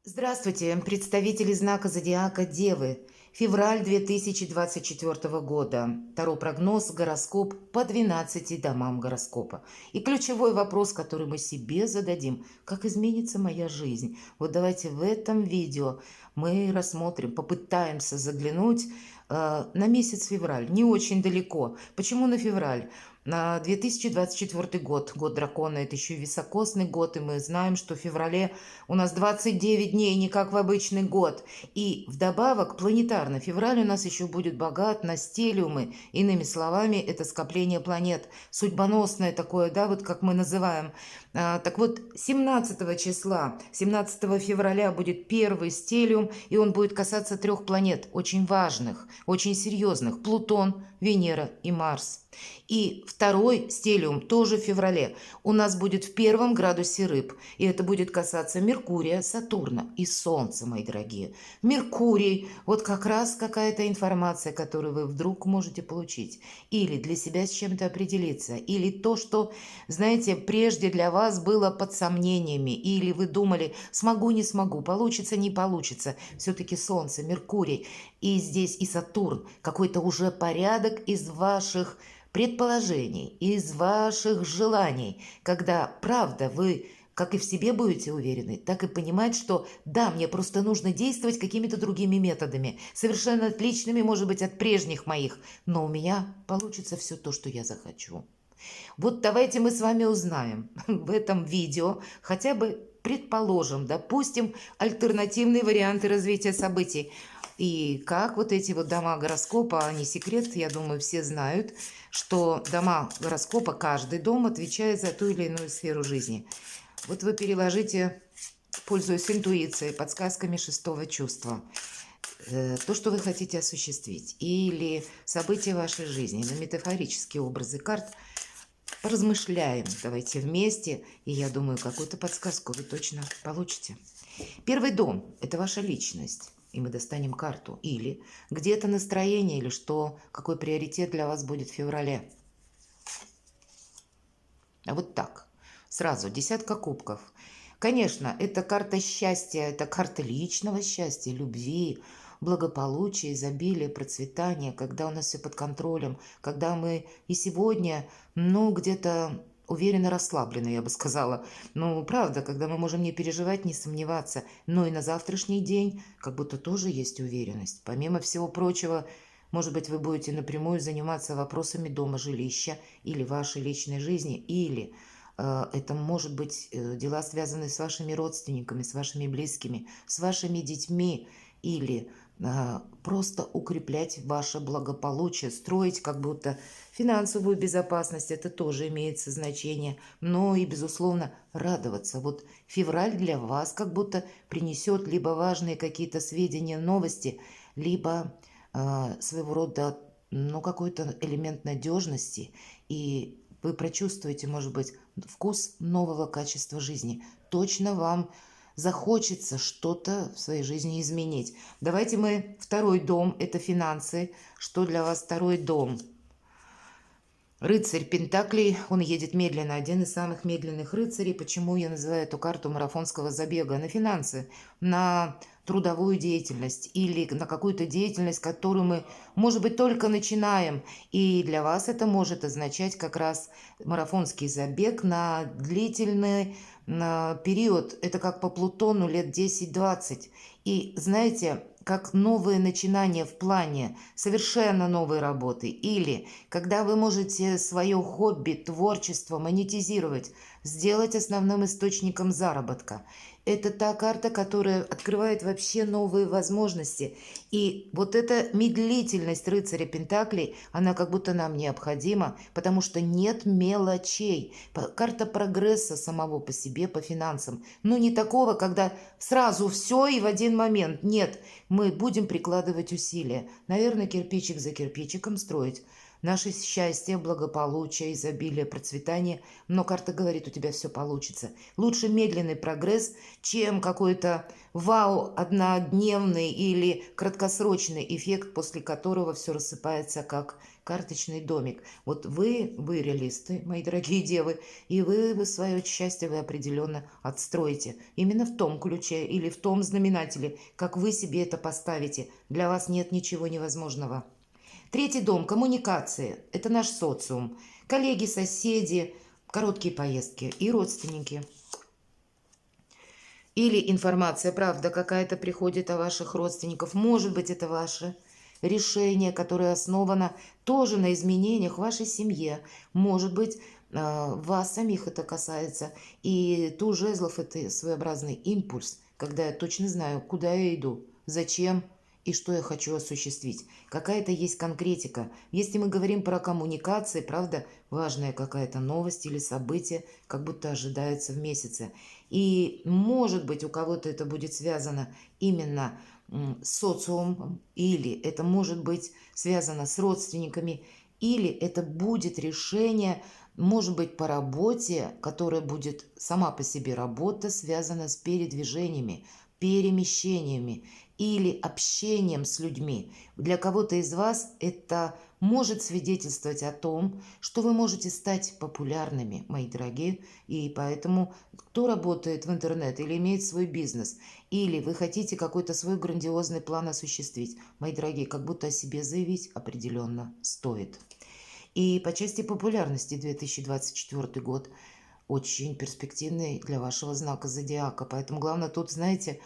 Здравствуйте, представители знака зодиака Девы. Февраль 2024 года. Таро прогноз, гороскоп по 12 домам гороскопа. И ключевой вопрос, который мы себе зададим, как изменится моя жизнь. Вот давайте в этом видео мы рассмотрим, попытаемся заглянуть на месяц февраль, не очень далеко. Почему на февраль? На 2024 год, год дракона, это еще и високосный год, и мы знаем, что в феврале у нас 29 дней, не как в обычный год. И вдобавок планетарно февраль у нас еще будет богат на стелиумы. Иными словами, это скопление планет. Судьбоносное такое, да, вот как мы называем. Так вот, 17 числа, 17 февраля будет первый стелиум, и он будет касаться трех планет, очень важных, очень серьезных. Плутон, Венера и Марс. И второй стелиум тоже в феврале. У нас будет в первом градусе рыб. И это будет касаться Меркурия, Сатурна и Солнца, мои дорогие. Меркурий, вот как раз какая-то информация, которую вы вдруг можете получить. Или для себя с чем-то определиться. Или то, что, знаете, прежде для вас было под сомнениями. Или вы думали, смогу, не смогу, получится, не получится. Все-таки Солнце, Меркурий и здесь и Сатурн. Какой-то уже порядок из ваших предположений, из ваших желаний, когда, правда, вы как и в себе будете уверены, так и понимать, что да, мне просто нужно действовать какими-то другими методами, совершенно отличными, может быть, от прежних моих, но у меня получится все то, что я захочу. Вот давайте мы с вами узнаем в этом видео хотя бы предположим, допустим, альтернативные варианты развития событий. И как вот эти вот дома гороскопа, не секрет, я думаю, все знают, что дома гороскопа, каждый дом отвечает за ту или иную сферу жизни. Вот вы переложите, пользуясь интуицией, подсказками шестого чувства, то, что вы хотите осуществить, или события вашей жизни, на метафорические образы карт, поразмышляем. Давайте вместе, и я думаю, какую-то подсказку вы точно получите. Первый дом – это ваша личность, и мы достанем карту. Или где-то настроение, или что, какой приоритет для вас будет в феврале. А вот так, сразу, десятка кубков. Конечно, это карта счастья, это карта личного счастья, любви, благополучия, изобилия, процветания, когда у нас все под контролем, когда мы и сегодня, ну, где-то уверенно расслаблены, я бы сказала. Ну, правда, когда мы можем не переживать, не сомневаться, но и на завтрашний день как будто тоже есть уверенность. Помимо всего прочего, может быть, вы будете напрямую заниматься вопросами дома, жилища или вашей личной жизни, или это может быть дела, связанные с вашими родственниками, с вашими близкими, с вашими детьми, или просто укреплять ваше благополучие, строить как будто финансовую безопасность, это тоже имеет значение, но и, безусловно, радоваться. Вот февраль для вас как будто принесет либо важные какие-то сведения, новости, либо своего рода, ну, какой-то элемент надежности, и вы прочувствуете, может быть, вкус нового качества жизни. Точно вам захочется что-то в своей жизни изменить. Давайте мы второй дом, это финансы. Что для вас второй дом? Рыцарь Пентаклей, он едет медленно, один из самых медленных рыцарей. Почему я называю эту карту марафонского забега? На финансы, на трудовую деятельность или на какую-то деятельность, которую мы, может быть, только начинаем. И для вас это может означать как раз марафонский забег на длительный период. Это как по Плутону лет 10-20. И знаете, как новые начинания в плане совершенно новой работы, или когда вы можете свое хобби, творчество монетизировать, сделать основным источником заработка. Это та карта, которая открывает вообще новые возможности. И вот эта медлительность рыцаря Пентаклей, она как будто нам необходима, потому что нет мелочей. Карта прогресса самого по себе, по финансам. Но не такого, когда сразу все и в один момент. Нет, мы будем прикладывать усилия. Наверное, кирпичик за кирпичиком строить. наше счастье, благополучие, изобилие, процветание. Но карта говорит, у тебя все получится. Лучше медленный прогресс, чем какой-то вау, однодневный или краткосрочный эффект, после которого все рассыпается, как карточный домик. Вот вы реалисты, мои дорогие девы, и вы свое счастье вы определенно отстроите. Именно в том ключе или в том знаменателе, как вы себе это поставите. Для вас нет ничего невозможного. Третий дом – коммуникации. Это наш социум. Коллеги, соседи, короткие поездки и родственники. Или информация, правда, какая-то приходит о ваших родственниках. Может быть, это ваше решение, которое основано тоже на изменениях в вашей семье. Может быть, вас самих это касается. И туз жезлов – это своеобразный импульс, когда я точно знаю, куда я иду, зачем и что я хочу осуществить. Какая-то есть конкретика. Если мы говорим про коммуникации, правда, важная какая-то новость или событие, как будто ожидается в месяце. И, может быть, у кого-то это будет связано именно с социумом, или это может быть связано с родственниками, или это будет решение, может быть, по работе, которая будет сама по себе работа, связана с передвижениями, перемещениями или общением с людьми. Для кого-то из вас это может свидетельствовать о том, что вы можете стать популярными, мои дорогие, и поэтому кто работает в интернете или имеет свой бизнес, или вы хотите какой-то свой грандиозный план осуществить, мои дорогие, как будто о себе заявить определенно стоит. И по части популярности 2024 год очень перспективный для вашего знака зодиака, поэтому главное тут, знаете,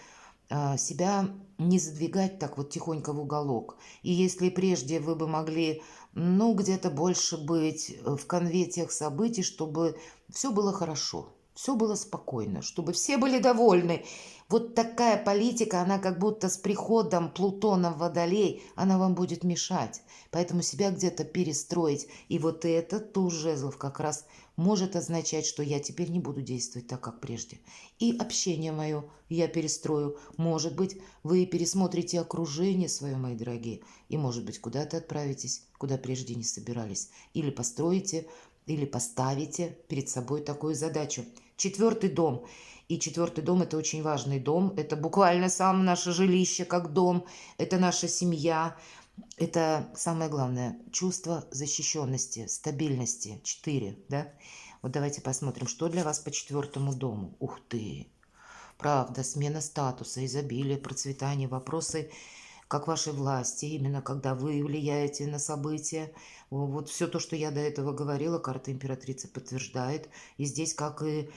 себя не задвигать так вот тихонько в уголок. И если прежде вы бы могли, ну, где-то больше быть в конве тех событий, чтобы все было хорошо, все было спокойно, чтобы все были довольны. Вот такая политика, она как будто с приходом Плутона в Водолей, она вам будет мешать. Поэтому себя где-то перестроить. И вот это туз жезлов как раз может означать, что я теперь не буду действовать так, как прежде. И общение мое я перестрою. Может быть, вы пересмотрите окружение свое, мои дорогие. И, может быть, куда-то отправитесь, куда прежде не собирались. Или построите, или поставите перед собой такую задачу. Четвертый дом. И четвертый дом – это очень важный дом. Это буквально сам наше жилище, как дом. Это наша семья. Это самое главное – чувство защищенности, стабильности. 4, да? Вот давайте посмотрим, что для вас по четвертому дому. Ух ты! Правда, смена статуса, изобилие, процветание, вопросы как вашей власти, именно когда вы влияете на события. Вот все то, что я до этого говорила, карта императрицы подтверждает. И здесь как и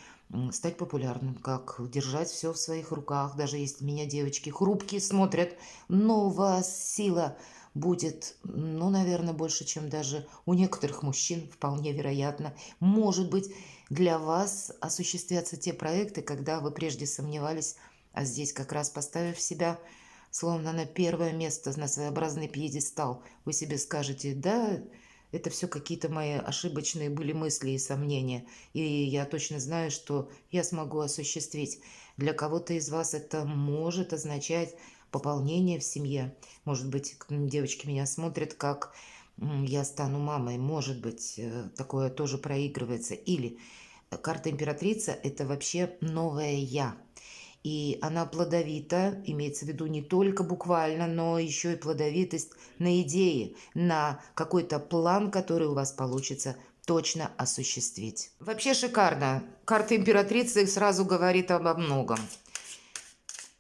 стать популярным, как держать все в своих руках, даже если меня девочки хрупкие смотрят, но у вас сила будет, ну, наверное, больше, чем даже у некоторых мужчин, вполне вероятно. Может быть, для вас осуществятся те проекты, когда вы прежде сомневались, а здесь как раз поставив себя словно на первое место, на своеобразный пьедестал, вы себе скажете: да, это все какие-то мои ошибочные были мысли и сомнения, и я точно знаю, что я смогу осуществить. Для кого-то из вас это может означать пополнение в семье. Может быть, девочки меня смотрят, как я стану мамой. Может быть, такое тоже проигрывается. Или карта императрица – это вообще новое «я». И она плодовита, имеется в виду не только буквально, но еще и плодовитость на идеи, на какой-то план, который у вас получится точно осуществить. Вообще шикарно. Карта императрицы сразу говорит обо многом.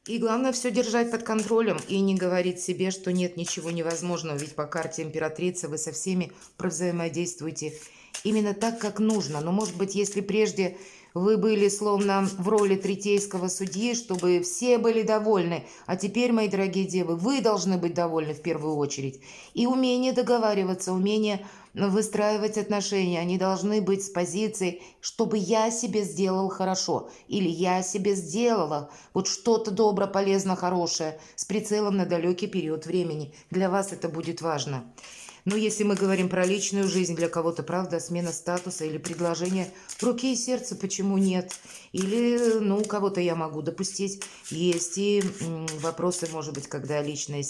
И главное все держать под контролем и не говорить себе, что нет ничего невозможного. Ведь по карте императрицы вы со всеми взаимодействуете именно так, как нужно. Но, может быть, если прежде вы были словно в роли третейского судьи, чтобы все были довольны. А теперь, мои дорогие девы, вы должны быть довольны в первую очередь. И умение договариваться, умение выстраивать отношения, они должны быть с позицией, чтобы я себе сделал хорошо. Или я себе сделала вот что-то добро, полезно, хорошее, с прицелом на далекий период времени. Для вас это будет важно. Но если мы говорим про личную жизнь, для кого-то, правда, смена статуса или предложение руки и сердца, почему нет? Или, ну, у кого-то я могу допустить. Есть и вопросы, может быть, когда личная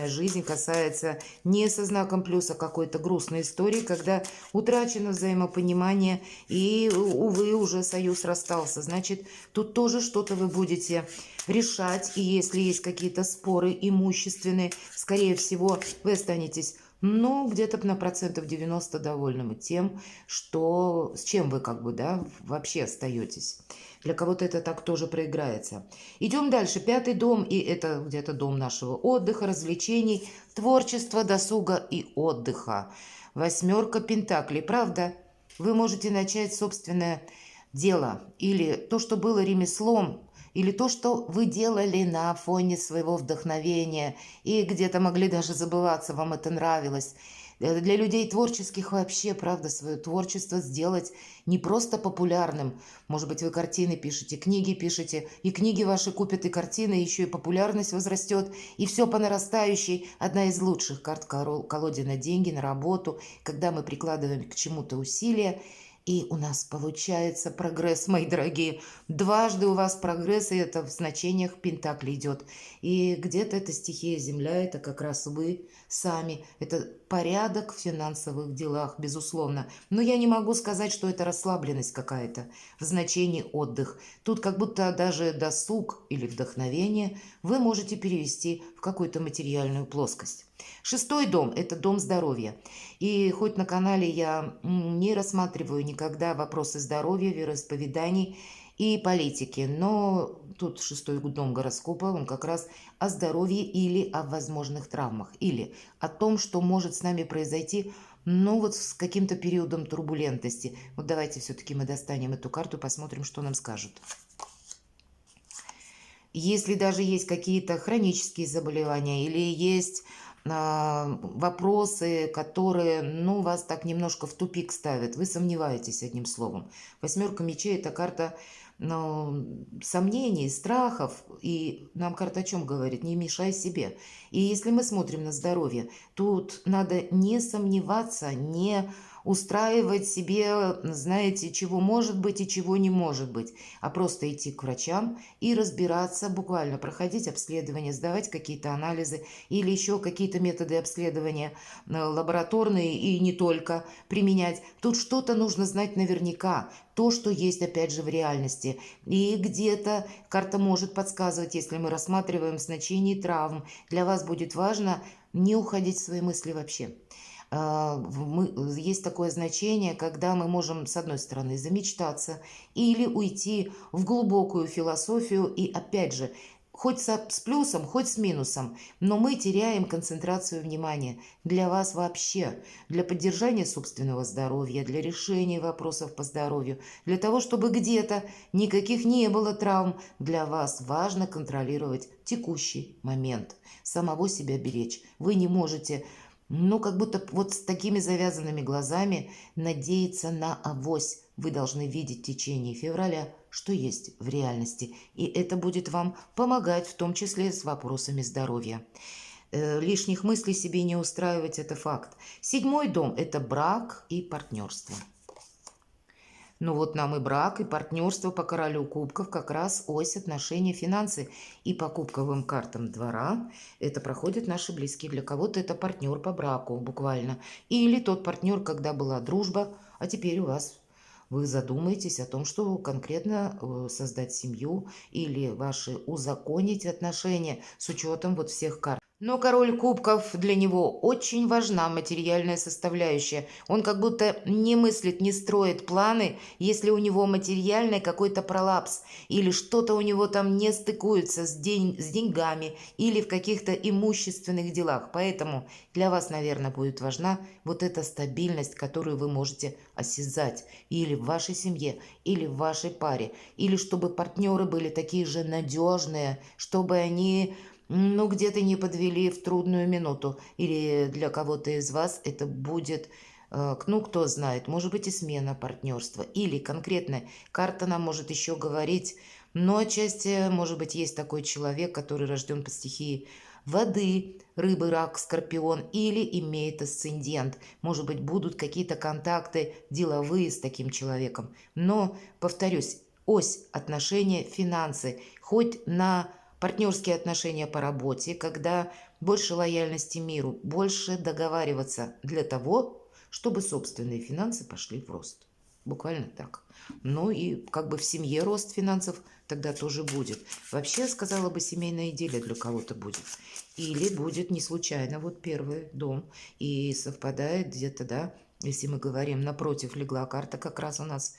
жизнь касается не со знаком плюса какой-то грустной истории, когда утрачено взаимопонимание и, увы, уже союз расстался. Значит, тут тоже что-то вы будете решать. И если есть какие-то споры имущественные, скорее всего, вы останетесь, ну, где-то на процентов 90 довольны тем, что, с чем вы как бы, да, вообще остаетесь. Для кого-то это так тоже проиграется. Идем дальше. 5-й дом, и это где-то дом нашего отдыха, развлечений, творчества, досуга и отдыха. 8 пентаклей. Правда, вы можете начать собственное дело или то, что было ремеслом, или то, что вы делали на фоне своего вдохновения, и где-то могли даже забываться, вам это нравилось. Для людей творческих вообще, правда, свое творчество сделать не просто популярным. Может быть, вы картины пишете, книги пишете, и книги ваши купят, и картины, еще и популярность возрастет, и все по нарастающей. Одна из лучших карт колоде на деньги, на работу, когда мы прикладываем к чему-то усилия, и у нас получается прогресс, мои дорогие. Дважды у вас прогресс, и это в значениях пентаклей идет. И где-то это стихия Земля, это как раз вы сами. Это порядок в финансовых делах, безусловно. Но я не могу сказать, что это расслабленность какая-то в значении отдых. Тут как будто даже досуг или вдохновение вы можете перевести в какую-то материальную плоскость. 6-й дом – это дом здоровья. И хоть на канале я не рассматриваю никогда вопросы здоровья, вероисповеданий и политики, но тут 6-й дом гороскопа, он как раз о здоровье или о возможных травмах, или о том, что может с нами произойти, ну вот с каким-то периодом турбулентности. Вот давайте все-таки мы достанем эту карту, посмотрим, что нам скажут. Если даже есть какие-то хронические заболевания или есть вопросы, которые, ну, вас так немножко в тупик ставят, вы сомневаетесь, одним словом. 8 мечей – это карта, ну, сомнений, страхов, и нам карта о чем говорит? Не мешай себе. И если мы смотрим на здоровье, тут надо не сомневаться, не устраивать себе, знаете, чего может быть и чего не может быть, а просто идти к врачам и разбираться, буквально проходить обследование, сдавать какие-то анализы или еще какие-то методы обследования лабораторные и не только применять. Тут что-то нужно знать наверняка, то, что есть опять же в реальности. И где-то карта может подсказывать, если мы рассматриваем значение травм, для вас будет важно не уходить в свои мысли вообще. Есть такое значение, когда мы можем, с одной стороны, замечтаться или уйти в глубокую философию, и опять же, хоть с плюсом, хоть с минусом, но мы теряем концентрацию внимания. Для вас вообще, для поддержания собственного здоровья, для решения вопросов по здоровью, для того, чтобы где-то никаких не было травм, для вас важно контролировать текущий момент, самого себя беречь. Вы не можете, ну, как будто вот с такими завязанными глазами надеяться на авось. Вы должны видеть в течение февраля, что есть в реальности. И это будет вам помогать, в том числе с вопросами здоровья. Лишних мыслей себе не устраивать – это факт. 7-й дом – это брак и партнерство. Ну вот нам и брак, и партнерство по королю кубков, как раз ось отношения, финансы. И по кубковым картам двора это проходят наши близкие. Для кого-то это партнер по браку буквально. Или тот партнер, когда была дружба, а теперь у вас вы задумаетесь о том, что конкретно создать семью или ваши узаконить отношения с учетом вот всех карт. Но король кубков, для него очень важна материальная составляющая. Он как будто не мыслит, не строит планы, если у него материальный какой-то пролапс, или что-то у него там не стыкуется с деньгами, или в каких-то имущественных делах. Поэтому для вас, наверное, будет важна вот эта стабильность, которую вы можете осязать или в вашей семье, или в вашей паре, или чтобы партнеры были такие же надежные, чтобы они, ну, где-то не подвели в трудную минуту. Или для кого-то из вас это будет, ну, кто знает, может быть и смена партнерства. Или конкретно карта нам может еще говорить, но отчасти, может быть, есть такой человек, который рожден по стихии воды, рыбы, рак, скорпион, или имеет асцендент. Может быть, будут какие-то контакты деловые с таким человеком. Но, повторюсь, ось отношения, финансы, хоть на партнерские отношения по работе, когда больше лояльности миру, больше договариваться для того, чтобы собственные финансы пошли в рост. Буквально так. Ну и как бы в семье рост финансов тогда тоже будет. Вообще, сказала бы, семейная идиллия для кого-то будет. Или будет не случайно вот первый дом. И совпадает где-то, да, если мы говорим, напротив легла карта как раз у нас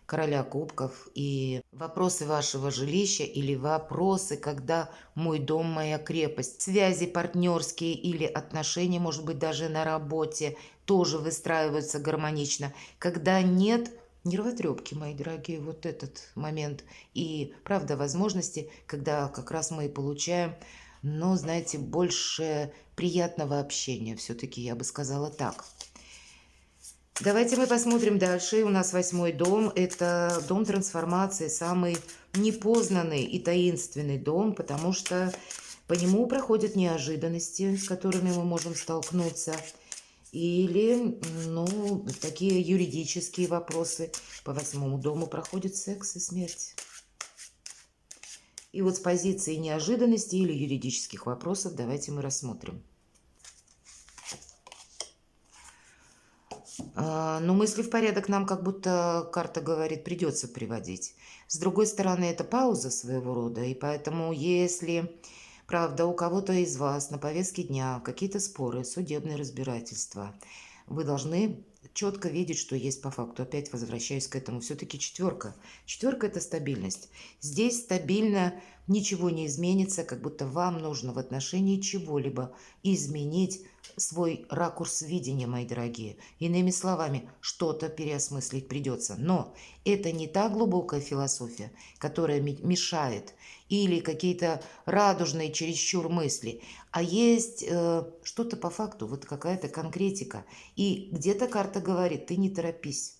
короля кубков. И вопросы вашего жилища или вопросы, когда мой дом, моя крепость. Связи партнерские или отношения, может быть, даже на работе тоже выстраиваются гармонично. Когда нет нервотрепки, мои дорогие, вот этот момент. И, правда, возможности, когда как раз мы и получаем, но, знаете, больше приятного общения. Все-таки я бы сказала так. Давайте мы посмотрим дальше. У нас 8-й дом. Это дом трансформации, самый непознанный и таинственный дом, потому что по нему проходят неожиданности, с которыми мы можем столкнуться. Или, ну, такие юридические вопросы. По 8-му дому проходит секс и смерть. И вот с позиции неожиданности или юридических вопросов давайте мы рассмотрим. Но мысли в порядок нам как будто карта говорит, придется приводить. С другой стороны, это пауза своего рода, и поэтому если, правда, у кого-то из вас на повестке дня какие-то споры, судебные разбирательства, вы должны четко видеть, что есть по факту. Опять возвращаюсь к этому. Все-таки четверка. Четверка – это стабильность. Здесь стабильно, ничего не изменится, как будто вам нужно в отношении чего-либо изменить свой ракурс видения, мои дорогие. Иными словами, что-то переосмыслить придется. Но это не та глубокая философия, которая мешает, или какие-то радужные чересчур мысли, а есть что-то по факту, вот какая-то конкретика. И где-то карта говорит, ты не торопись,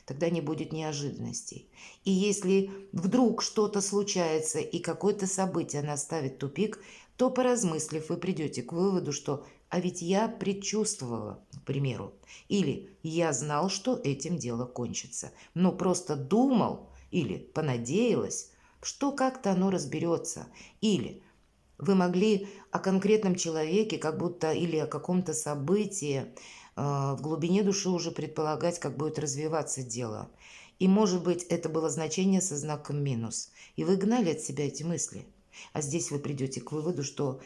тогда не будет неожиданностей. И если вдруг что-то случается и какое-то событие наставит тупик, то, поразмыслив, вы придете к выводу, что «а ведь я предчувствовала», к примеру, или «я знал, что этим дело кончится», но просто думал или понадеялась, что как-то оно разберется, или вы могли о конкретном человеке, как будто, или о каком-то событии в глубине души уже предполагать, как будет развиваться дело. И, может быть, это было значение со знаком минус. И вы гнали от себя эти мысли. А здесь вы придете к выводу, что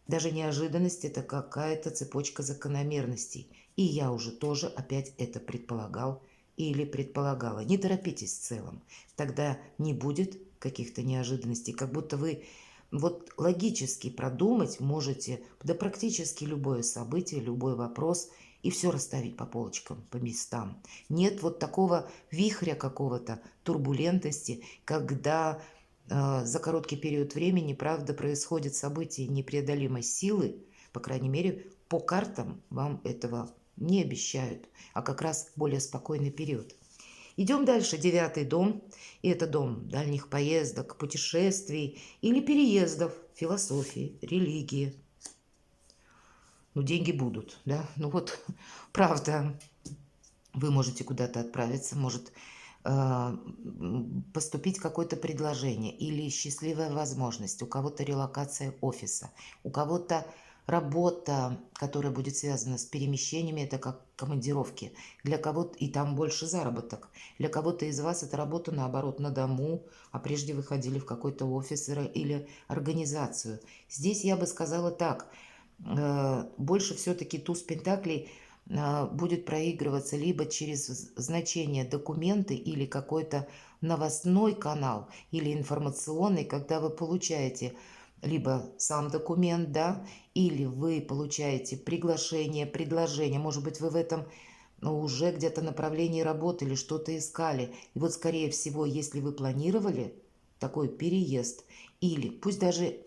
даже неожиданность – это какая-то цепочка закономерностей. И я уже тоже опять это предполагал или предполагала. Не торопитесь в целом. Тогда не будет каких-то неожиданностей. Как будто вы вот логически продумать можете, да практически любое событие, любой вопрос – и все расставить по полочкам, по местам. Нет вот такого вихря какого-то, турбулентности, когда за короткий период времени, правда, происходят события непреодолимой силы, по крайней мере, по картам вам этого не обещают, а как раз более спокойный период. Идем дальше. 9-й дом. И это дом дальних поездок, путешествий или переездов, философии, религии. Ну, деньги будут, да? Ну вот, правда, вы можете куда-то отправиться, может поступить какое-то предложение или счастливая возможность, у кого-то релокация офиса, у кого-то работа, которая будет связана с перемещениями, это как командировки, для кого-то и там больше заработок, для кого-то из вас это работа наоборот на дому, а прежде вы ходили в какой-то офис или организацию. Здесь я бы сказала так, больше все-таки туз пентаклей будет проигрываться либо через значение документы или какой-то новостной канал или информационный, когда вы получаете либо сам документ, да, или вы получаете приглашение, предложение, может быть, вы в этом уже где-то направлении работали, что-то искали. И вот, скорее всего, если вы планировали такой переезд, или пусть даже,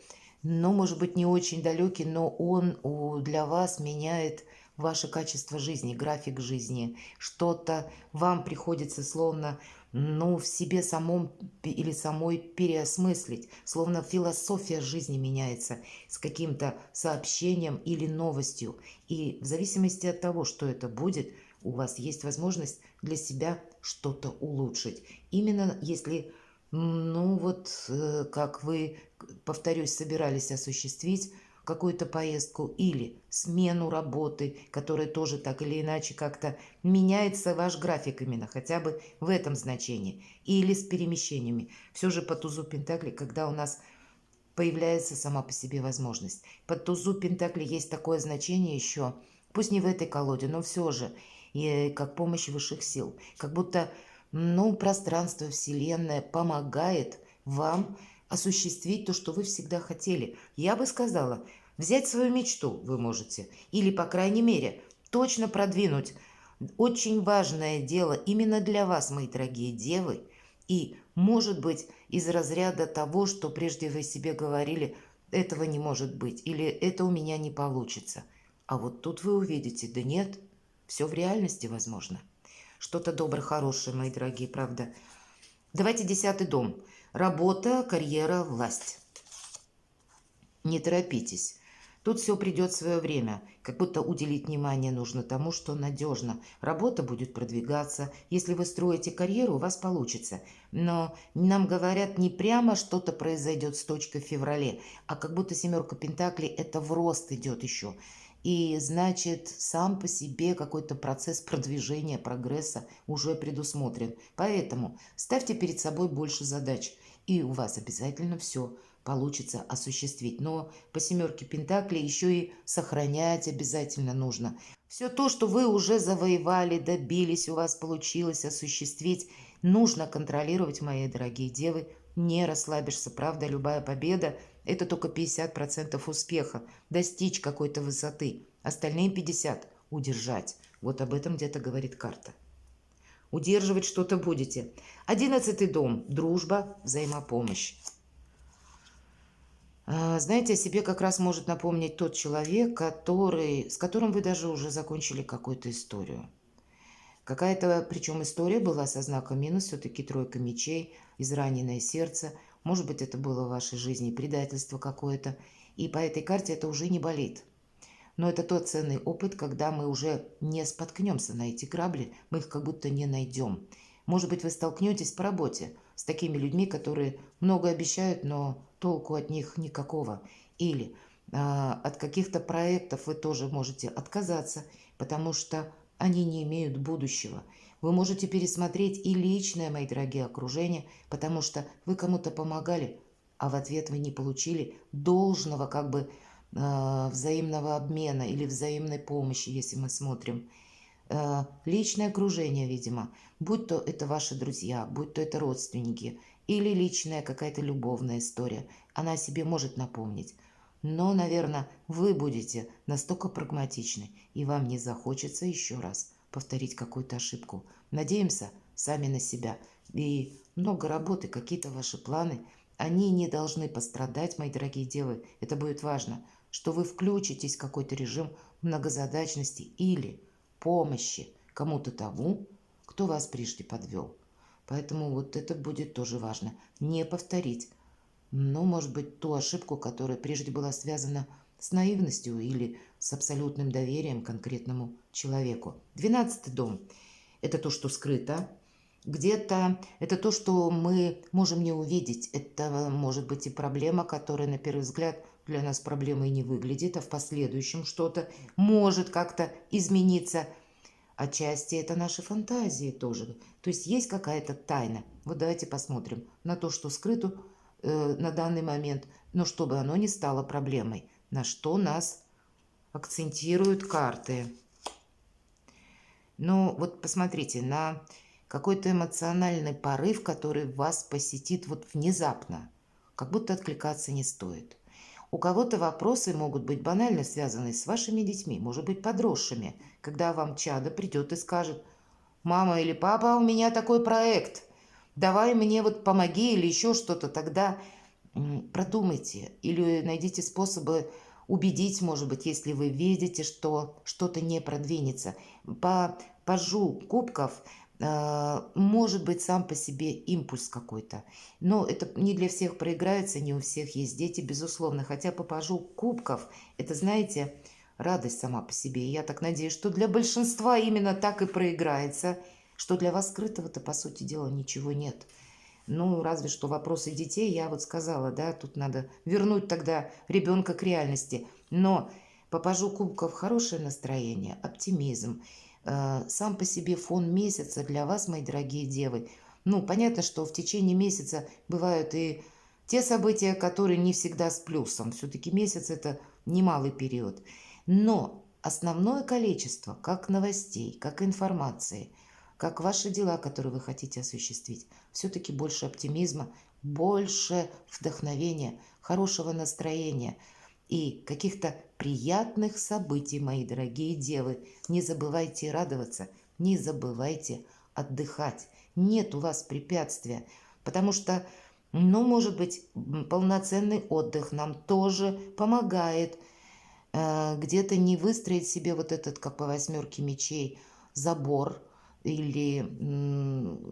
ну, может быть, не очень далекий, но он для вас меняет ваше качество жизни, график жизни, что-то вам приходится словно ну, в себе самом или самой переосмыслить, словно философия жизни меняется с каким-то сообщением или новостью. И в зависимости от того, что это будет, у вас есть возможность для себя что-то улучшить. Именно если, ну вот, как вы, повторюсь, собирались осуществить какую-то поездку или смену работы, которая тоже так или иначе как-то меняется ваш график именно, хотя бы в этом значении, или с перемещениями. Все же по тузу Пентаклей, когда у нас появляется сама по себе возможность. Под тузу Пентаклей есть такое значение еще, пусть не в этой колоде, но все же, и как помощь высших сил. Как будто, ну, пространство, Вселенная помогает вам осуществить то, что вы всегда хотели. Я бы сказала, взять свою мечту вы можете, или, по крайней мере, точно продвинуть. Очень важное дело именно для вас, мои дорогие девы, и, может быть, из разряда того, что прежде вы себе говорили, этого не может быть, или это у меня не получится. А вот тут вы увидите, да нет, все в реальности возможно. Что-то доброе, хорошее, мои дорогие, правда. Давайте 10-й дом. Работа, карьера, власть. Не торопитесь. Тут все придет в свое время. Как будто уделить внимание нужно тому, что надежно. Работа будет продвигаться. Если вы строите карьеру, у вас получится. Но нам говорят, не прямо что-то произойдет с точкой в феврале, а как будто семерка Пентаклей это в рост идет еще. И значит, сам по себе какой-то процесс продвижения, прогресса уже предусмотрен. Поэтому ставьте перед собой больше задач, и у вас обязательно все получится осуществить. Но по семерке Пентаклей еще и сохранять обязательно нужно. Все то, что вы уже завоевали, добились, у вас получилось осуществить, нужно контролировать, мои дорогие девы. Не расслабишься, правда, любая победа – это только 50% успеха, достичь какой-то высоты. Остальные 50% удержать. Вот об этом где-то говорит карта. Удерживать что-то будете. 11-й дом. Дружба, взаимопомощь. Знаете, о себе как раз может напомнить тот человек, с которым вы даже уже закончили какую-то историю. Какая-то, причем история была со знаком минус, все-таки тройка мечей, израненное сердце. Может быть, это было в вашей жизни предательство какое-то. И по этой карте это уже не болит. Но это тот ценный опыт, когда мы уже не споткнемся на эти грабли, мы их как будто не найдем. Может быть, вы столкнетесь по работе с такими людьми, которые много обещают, но толку от них никакого. Или от каких-то проектов вы тоже можете отказаться, потому что они не имеют будущего. Вы можете пересмотреть и личное, мои дорогие, окружение, потому что вы кому-то помогали, а в ответ вы не получили должного как бы взаимного обмена или взаимной помощи, если мы смотрим. Личное окружение, видимо, будь то это ваши друзья, будь то это родственники или личная какая-то любовная история, она о себе может напомнить. Но, наверное, вы будете настолько прагматичны, и вам не захочется еще раз повторить какую-то ошибку. Надеемся сами на себя. И много работы, какие-то ваши планы, они не должны пострадать, мои дорогие девы. Это будет важно, что вы включитесь в какой-то режим многозадачности или помощи кому-то тому, кто вас прежде подвел. Поэтому вот это будет тоже важно. Не повторить, ну, может быть, ту ошибку, которая прежде была связана с наивностью или с абсолютным доверием к конкретному человеку. 12-й дом – это то, что скрыто. Где-то это то, что мы можем не увидеть. Это может быть и проблема, которая на первый взгляд для нас проблемой не выглядит, а в последующем что-то может как-то измениться. Отчасти это наши фантазии тоже. То есть есть какая-то тайна. Вот давайте посмотрим на то, что скрыто на данный момент, но чтобы оно не стало проблемой. На что нас акцентируют карты. Ну, вот посмотрите, на какой-то эмоциональный порыв, который вас посетит вот внезапно. Как будто откликаться не стоит. У кого-то вопросы могут быть банально связаны с вашими детьми, может быть, подросшими, когда вам чадо придет и скажет: «Мама или папа, у меня такой проект, давай мне вот помоги» или еще что-то, тогда продумайте или найдите способы убедить, может быть, если вы видите, что что-то не продвинется. По пажу кубков может быть сам по себе импульс какой-то. Но это не для всех проиграется, не у всех есть дети, безусловно. Хотя по пажу кубков, это, знаете, радость сама по себе. И я так надеюсь, что для большинства именно так и проиграется, что для вас скрытого-то, по сути дела, ничего нет. Ну, разве что вопросы детей, я вот сказала, да, тут надо вернуть тогда ребенка к реальности. Но по пажу кубков хорошее настроение, оптимизм. Сам по себе фон месяца для вас, мои дорогие девы. Ну, понятно, что в течение месяца бывают и те события, которые не всегда с плюсом. Все-таки месяц это немалый период. Но основное количество, как новостей, как информации, как ваши дела, которые вы хотите осуществить, все-таки больше оптимизма, больше вдохновения, хорошего настроения и каких-то приятных событий, мои дорогие девы. Не забывайте радоваться, не забывайте отдыхать. Нет у вас препятствия, потому что, ну, может быть, полноценный отдых нам тоже помогает где-то не выстроить себе вот этот, как по восьмерке мечей, забор, или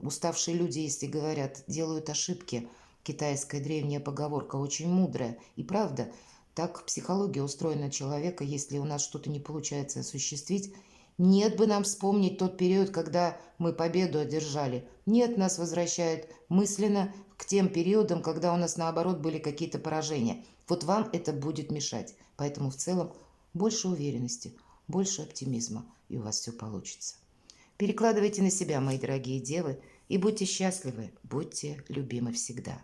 уставшие люди, если говорят, делают ошибки. Китайская древняя поговорка очень мудрая. И правда, так психология устроена человека, если у нас что-то не получается осуществить. Нет бы нам вспомнить тот период, когда мы победу одержали. Нет, нас возвращает мысленно к тем периодам, когда у нас наоборот были какие-то поражения. Вот вам это будет мешать. Поэтому в целом больше уверенности, больше оптимизма, и у вас все получится. Перекладывайте на себя, мои дорогие девы, и будьте счастливы, будьте любимы всегда.